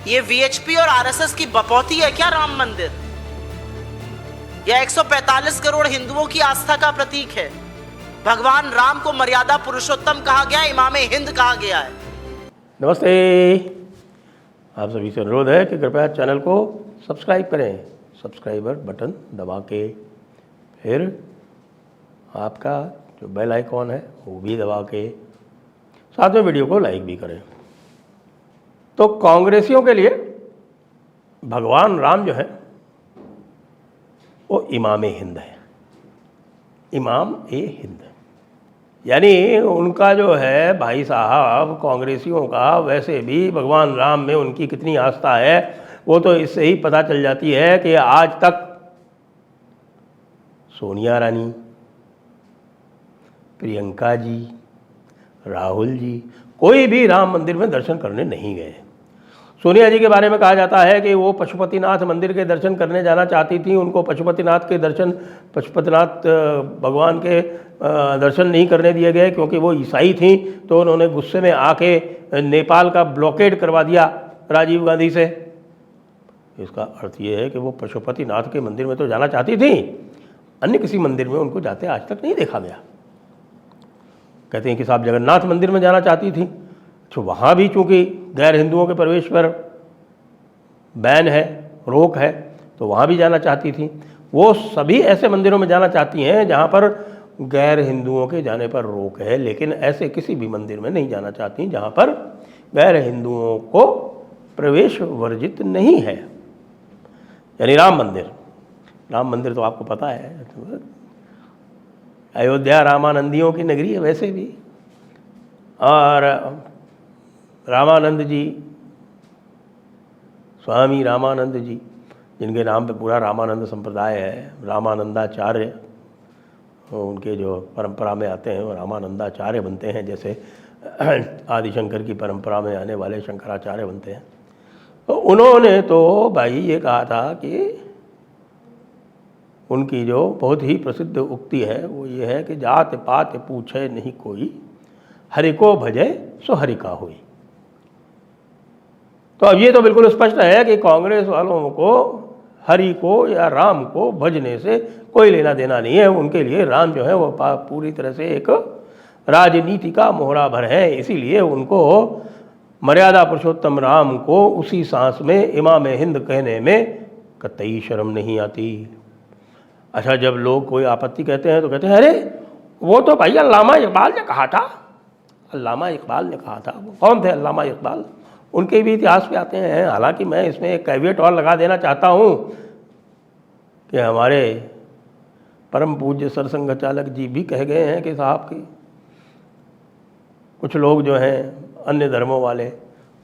ये वीएचपी और आरएसएस की बपौती है क्या राम मंदिर? यह 145 करोड़ हिंदुओं की आस्था का प्रतीक है। भगवान राम को मर्यादा पुरुषोत्तम कहा गया, इमामे हिंद कहा गया है। नमस्ते, आप सभी से अनुरोध है कि कृपया चैनल को सब्सक्राइब करें। सब्सक्राइबर बटन दबा के फिर आपका जो बेल आइकॉन है वो भी दबा के साथ में वीडियो को लाइक भी करें। तो कांग्रेसियों के लिए भगवान राम जो है वो इमाम हिंद है, इमाम ए हिंद। यानी उनका जो है भाई साहब कांग्रेसियों का, वैसे भी भगवान राम में उनकी कितनी आस्था है वो तो इससे ही पता चल जाती है कि आज तक सोनिया रानी, प्रियंका जी, राहुल जी कोई भी राम मंदिर में दर्शन करने नहीं गए। सोनिया जी के बारे में कहा जाता है कि वो पशुपतिनाथ मंदिर के दर्शन करने जाना चाहती थी। उनको पशुपतिनाथ भगवान के दर्शन नहीं करने दिए गए क्योंकि वो ईसाई थी। तो उन्होंने गुस्से में आके नेपाल का ब्लॉकेड करवा दिया राजीव गांधी से। इसका अर्थ ये है कि वो पशुपतिनाथ के मंदिर में तो जाना चाहती थी, अन्य किसी मंदिर में उनको जाते आज तक नहीं देखा गया। कहते हैं कि साहब जगन्नाथ मंदिर में जाना चाहती थी, तो वहाँ भी चूँकि गैर हिंदुओं के प्रवेश पर बैन है, रोक है, तो वहाँ भी जाना चाहती थी। वो सभी ऐसे मंदिरों में जाना चाहती हैं जहाँ पर गैर हिंदुओं के जाने पर रोक है, लेकिन ऐसे किसी भी मंदिर में नहीं जाना चाहती जहाँ पर गैर हिंदुओं को प्रवेश वर्जित नहीं है। यानी राम मंदिर तो आपको पता है, अयोध्या रामानंदियों की नगरी है वैसे भी। और रामानंद जी, स्वामी रामानंद जी, जिनके नाम पे पूरा रामानंद संप्रदाय है, रामानंदाचार्य, उनके जो परंपरा में आते हैं वो रामानंदाचार्य बनते हैं, जैसे आदिशंकर की परंपरा में आने वाले शंकराचार्य बनते हैं। तो उन्होंने तो भाई ये कहा था कि उनकी जो बहुत ही प्रसिद्ध उक्ति है वो ये है कि जात पात पूछे नहीं कोई, हरि को भजे सो हरि का होई। तो अब ये तो बिल्कुल स्पष्ट है कि कांग्रेस वालों को हरि को या राम को भजने से कोई लेना देना नहीं है। उनके लिए राम जो है वो पूरी तरह से एक राजनीति का मोहरा भर है। इसीलिए उनको मर्यादा पुरुषोत्तम राम को उसी सांस में इमाम हिंद कहने में कतई शर्म नहीं आती। अच्छा, जब लोग कोई आपत्ति कहते हैं तो कहते हैं अरे वो तो भाई अल्लामा इकबाल ने कहा था। अल्लामा इकबाल ने कहा था, वो कौन थे अल्लामा इकबाल? उनके भी इतिहास पे आते हैं। हालांकि मैं इसमें एक कैविएट और लगा देना चाहता हूँ कि हमारे परम पूज्य सरसंघ चालक जी भी कह गए हैं कि साहब की कुछ लोग जो हैं अन्य धर्मों वाले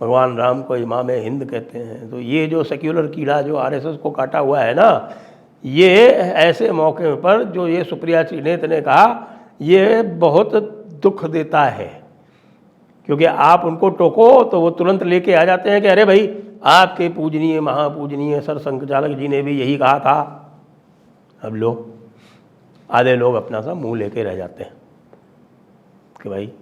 भगवान राम को इमाम हिंद कहते हैं। तो ये जो सेक्युलर कीड़ा जो आरएसएस को काटा हुआ है ना, ये ऐसे मौके पर जो ये सुप्रिया श्रीनेत ने कहा, ये बहुत दुख देता है। क्योंकि आप उनको टोको तो वो तुरंत लेके आ जाते हैं कि अरे भाई आपके पूजनीय महापूजनीय सरसंघ चालक जी ने भी यही कहा था। अब लोग आधे लोग अपना सा मुंह लेके रह जाते हैं कि भाई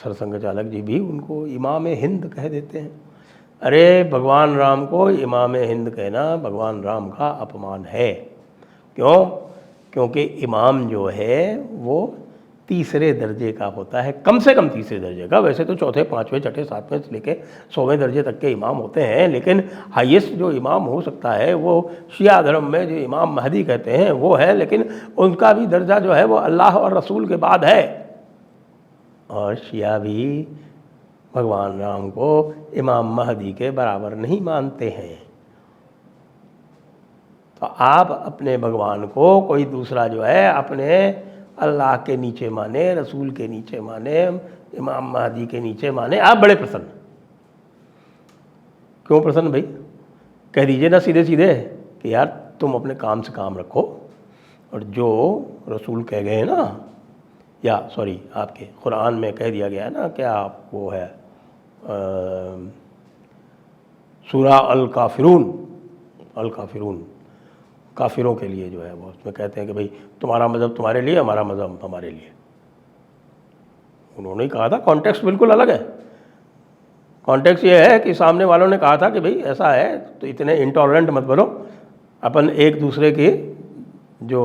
सरसंघ चालक जी भी उनको इमाम हिंद कह देते हैं। अरे भगवान राम को इमाम हिंद कहना भगवान राम का अपमान है। क्यों? क्योंकि इमाम जो है वो तीसरे दर्जे का होता है, कम से कम तीसरे दर्जे का। वैसे तो चौथे, पाँचवें, छठे, सातवें से लेके 100वें दर्जे तक के इमाम होते हैं, लेकिन हाईएस्ट जो इमाम हो सकता है वो शिया धर्म में जो इमाम महदी कहते हैं वो है। लेकिन उनका भी दर्जा जो है वो अल्लाह और रसूल के बाद है। और शिया भी भगवान राम को इमाम महदी के बराबर नहीं मानते हैं। तो आप अपने भगवान को कोई दूसरा जो है अपने अल्लाह के नीचे माने, रसूल के नीचे माने, इमाम महदी के नीचे माने, आप बड़े प्रसन्न। क्यों प्रसन्न भाई? कह दीजिए ना सीधे सीधे कि यार तुम अपने काम से काम रखो, और जो रसूल कह गए ना, या सॉरी आपके कुरान में कह दिया गया है ना, क्या वो है सूरा अल काफिरून, काफिरों के लिए जो है वो उसमें कहते हैं कि भाई तुम्हारा मज़हब तुम्हारे लिए, हमारा मज़हब हमारे लिए। उन्होंने कहा था, कॉन्टेक्स्ट बिल्कुल अलग है। कॉन्टेक्स्ट ये है कि सामने वालों ने कहा था कि भाई ऐसा है तो इतने इंटॉलरेंट मत बनो, अपन एक दूसरे के जो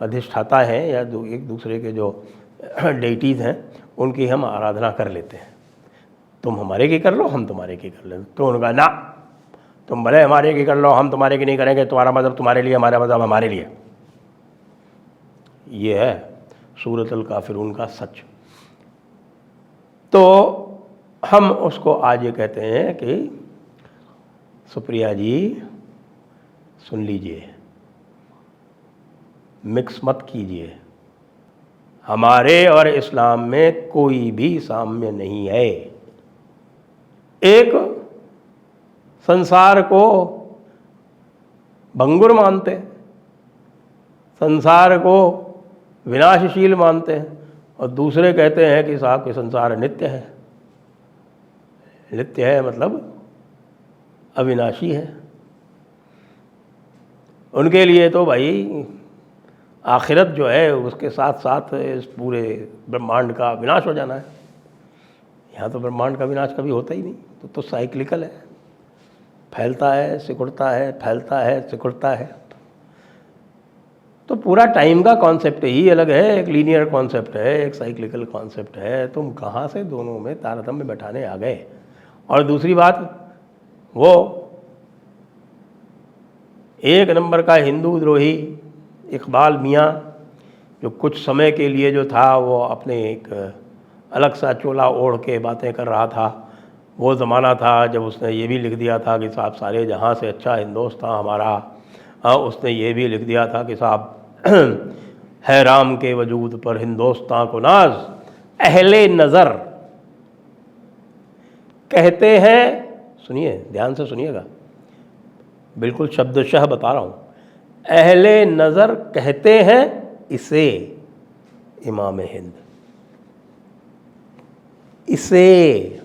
अधिष्ठाता हैं या एक दूसरे के जो डेइटीज़ हैं उनकी हम आराधना कर लेते हैं, तुम हमारे की कर लो, हम तुम्हारे की कर लेते। तो उन्होंने कहा ना, तुम भले हमारे की कर लो, हम तुम्हारे की नहीं करेंगे, तुम्हारा मज़हब तुम्हारे लिए, हमारा मज़हब हमारे लिए। ये है सूरत अल काफिरून का सच। तो हम उसको आज ये कहते हैं कि सुप्रिया जी सुन लीजिए, मिक्स मत कीजिए, हमारे और इस्लाम में कोई भी साम्य नहीं है। एक संसार को भंगुर मानते हैं, संसार को विनाशशील मानते हैं, और दूसरे कहते हैं कि साहब कि संसार नित्य है। नित्य है मतलब अविनाशी है। उनके लिए तो भाई आखिरत जो है उसके साथ साथ इस पूरे ब्रह्मांड का विनाश हो जाना है। यहाँ तो ब्रह्मांड का विनाश कभी होता ही नहीं, तो साइक्लिकल है, फैलता है सिकुड़ता है, फैलता है सिकुड़ता है। तो पूरा टाइम का कॉन्सेप्ट ही अलग है, एक लीनियर कॉन्सेप्ट है, एक साइक्लिकल कॉन्सेप्ट है। तुम कहाँ से दोनों में तारतम्य बैठाने आ गए? और दूसरी बात, वो एक नंबर का हिंदू द्रोही इकबाल मियाँ जो कुछ समय के लिए जो था वो अपने एक अलग सा चोला ओढ़ के बातें कर रहा था, वो ज़माना था जब उसने ये भी लिख दिया था कि साहब सारे जहाँ से अच्छा हिंदुस्तान हमारा। हाँ, उसने ये भी लिख दिया था कि साहब है राम के वजूद पर हिंदुस्तान को नाज, अहले नज़र कहते हैं। सुनिए, ध्यान से सुनिएगा, बिल्कुल शब्दशः बता रहा हूँ। अहले नज़र कहते हैं इसे इमाम हिंद, इसे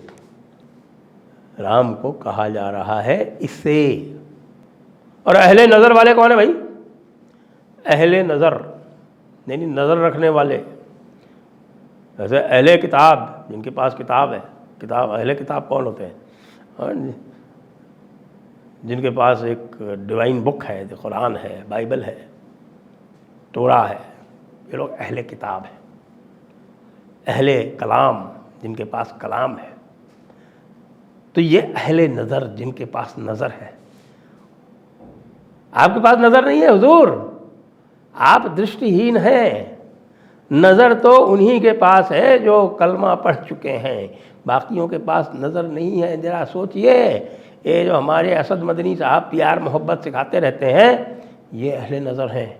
राम को कहा जा रहा है, इसे। और अहले नज़र वाले कौन है भाई? अहले नज़र नहीं, नज़र रखने वाले। जैसे अहले किताब, जिनके पास किताब है, किताब अहले किताब कौन होते हैं? जिनके पास एक डिवाइन बुक है, जो कुरान है, बाइबल है, तोरा है, ये लोग अहले किताब हैं। अहले कलाम, जिनके पास कलाम है। तो ये अहले नज़र, जिनके पास नज़र है। आपके पास नज़र नहीं है हुजूर, आप दृष्टिहीन हैं। नज़र तो उन्हीं के पास है जो कलमा पढ़ चुके हैं, बाकियों के पास नज़र नहीं है। ज़रा सोचिए, ये जो हमारे असद मदनी साहब प्यार मोहब्बत सिखाते रहते हैं, ये अहले नज़र हैं,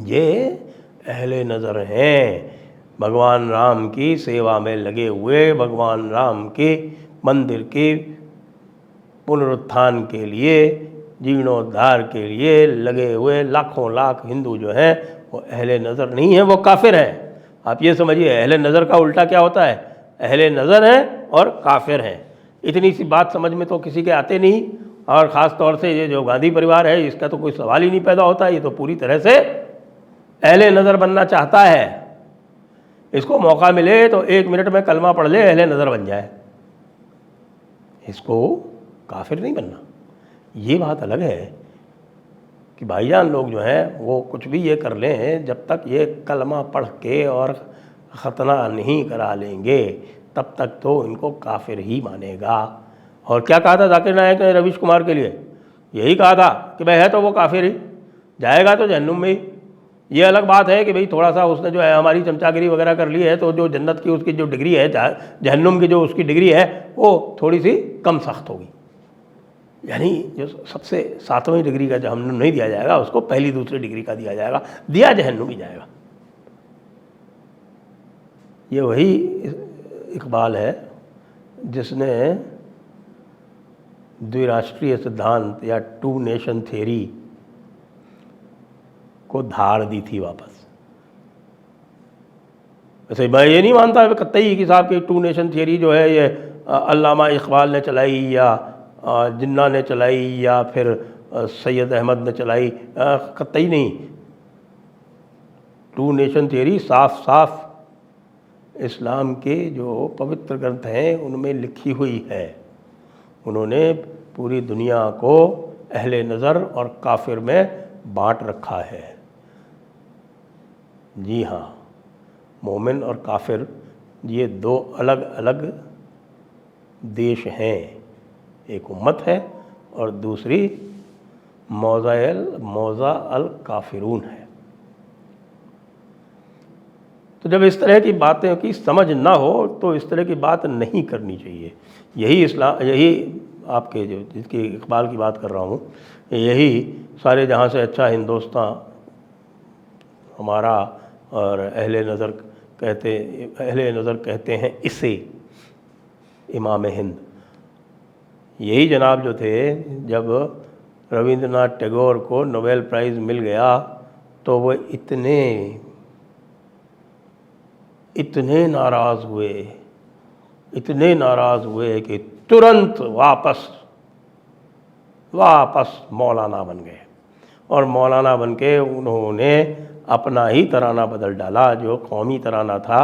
ये अहले नज़र हैं। भगवान राम की सेवा में लगे हुए, भगवान राम के मंदिर के पुनरुत्थान के लिए, जीर्णोद्धार के लिए लगे हुए लाखों लाख हिंदू जो हैं वो अहले नज़र नहीं है, वो काफिर हैं। आप ये समझिए, अहले नज़र का उल्टा क्या होता है? अहले नज़र हैं और काफिर हैं। इतनी सी बात समझ में तो किसी के आते नहीं, और ख़ास तौर से ये जो गांधी परिवार है, इसका तो कोई सवाल ही नहीं पैदा होता। ये तो पूरी तरह से अहले नज़र बनना चाहता है। इसको मौका मिले तो 1 मिनट में कलमा पढ़ ले, अहले नज़र बन जाए। इसको काफिर नहीं बनना। ये बात अलग है कि भाईजान लोग जो हैं वो कुछ भी ये कर लें, जब तक ये कलमा पढ़ के और ख़तना नहीं करा लेंगे तब तक तो इनको काफिर ही मानेगा। और क्या कहा था जाकिर नायक ने रवीश कुमार के लिए? यही कहा था कि भाई है तो वो काफिर ही, जाएगा तो जहन्नुम में ही। ये अलग बात है कि भाई थोड़ा सा उसने जो है हमारी चमचागिरी वगैरह कर ली है, तो जो जन्नत की उसकी जो डिग्री है, जहन्नुम की जो उसकी डिग्री है, वो थोड़ी सी कम सख्त होगी। यानी जो सबसे 7वीं डिग्री का जहन्नुम नहीं दिया जाएगा, उसको पहली दूसरी डिग्री का दिया जाएगा, दिया जहन्नुम ही जाएगा। ये वही इकबाल है जिसने द्विराष्ट्रीय सिद्धांत या 2 नेशन थ्योरी को धार दी थी वापस। वैसे मैं ये नहीं मानता कतई कि साहब की 2 नेशन थ्योरी जो है ये अल्लामा इकबाल ने चलाई या जिन्ना ने चलाई या फिर सैयद अहमद ने चलाई, कतई नहीं। टू नेशन थियरी साफ साफ इस्लाम के जो पवित्र ग्रंथ हैं उनमें लिखी हुई है। उन्होंने पूरी दुनिया को अहले नज़र और काफिर में बांट रखा है। जी हाँ, मोमिन और काफिर ये दो अलग अलग देश हैं। एक उम्मत है और दूसरी मौज़ा अल काफिरून है। तो जब इस तरह की बातें की समझ ना हो तो इस तरह की बात नहीं करनी चाहिए। यही आपके जो जिसकी इकबाल की बात कर रहा हूँ, यही सारे जहाँ से अच्छा हिंदुस्तान हमारा और अहले नज़र कहते हैं इसे इमाम हिंद। यही जनाब जो थे, जब रविंद्रनाथ टैगोर को नोबेल प्राइज़ मिल गया तो वो इतने नाराज़ हुए कि तुरंत वापस मौलाना बन गए। और मौलाना बन के उन्होंने अपना ही तराना बदल डाला। जो कौमी तराना था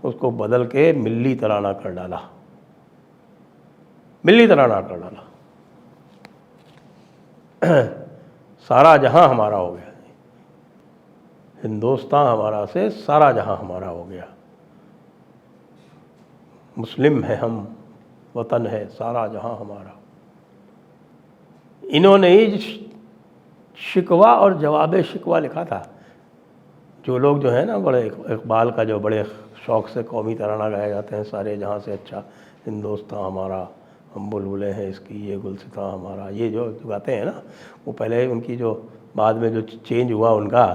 उसको बदल के मिल्ली तराना कर डाला। सारा जहां हमारा हो गया, हिंदुस्तान हमारा से सारा जहां हमारा हो गया। मुस्लिम है हम, वतन है सारा जहां हमारा। इन्होंने ही शिकवा और जवाब शिकवा लिखा था। जो लोग जो है ना, बड़े इकबाल का जो बड़े शौक़ से कौमी तराना गाए जाते हैं, सारे जहां से अच्छा हिंदुस्तान हमारा, हम बुलबुलें हैं इसकी, ये गुलसितां हमारा, ये जो गाते हैं ना, वो पहले उनकी जो बाद में जो चेंज हुआ उनका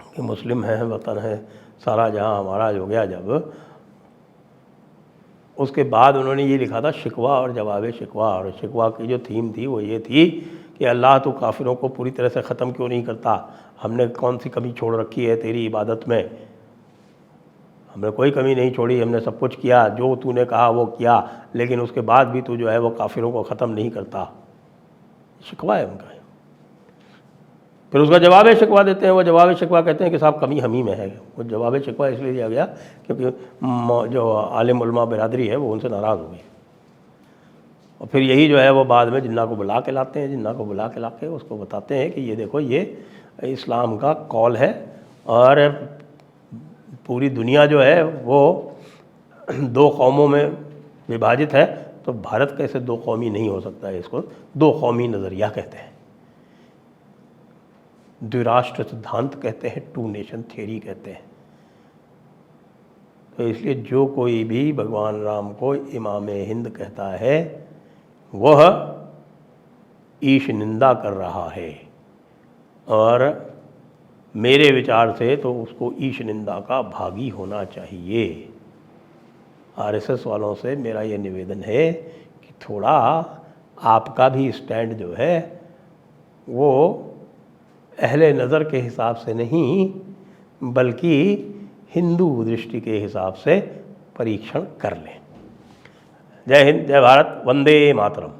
कि मुस्लिम है, वतन है सारा जहां हमारा हो गया, जब उसके बाद उन्होंने ये लिखा था शिकवा और जवाब शिकवा। और शिकवा की जो थीम थी वो ये थी कि अल्लाह तो काफिरों को पूरी तरह से ख़त्म क्यों नहीं करता? हमने कौन सी कमी छोड़ रखी है तेरी इबादत में? हमने कोई कमी नहीं छोड़ी, हमने सब कुछ किया, जो तूने कहा वो किया, लेकिन उसके बाद भी तू जो है वो काफिरों को ख़त्म नहीं करता। शिकवा है उनका। फिर उसका जवाब शिकवा देते हैं। वो जवाब शिकवा कहते हैं कि साहब कमी हम ही में है। वो जवाब शिकवा इसलिए दिया गया क्योंकि जो आलिम उलमा बिरादरी है वो उनसे नाराज़ हो गई। और फिर यही जो है वो बाद में जिन्ना को बुला के लाते हैं। जिन्ना को बुला के ला के उसको बताते हैं कि ये देखो, ये इस्लाम का कॉल है और पूरी दुनिया जो है वो दो कौमों में विभाजित है, तो भारत कैसे दो कौमी नहीं हो सकता है? इसको दो कौमी नज़रिया कहते हैं, द्विराष्ट्र सिद्धांत कहते हैं, टू नेशन थियरी कहते हैं। तो इसलिए जो कोई भी भगवान राम को इमाम हिंद कहता है वह ईश निंदा कर रहा है। और मेरे विचार से तो उसको ईश निंदा का भागी होना चाहिए। आरएसएस वालों से मेरा ये निवेदन है कि थोड़ा आपका भी स्टैंड जो है वो अहले नज़र के हिसाब से नहीं बल्कि हिंदू दृष्टि के हिसाब से परीक्षण कर लें। जय हिंद, जय भारत, वंदे मातरम।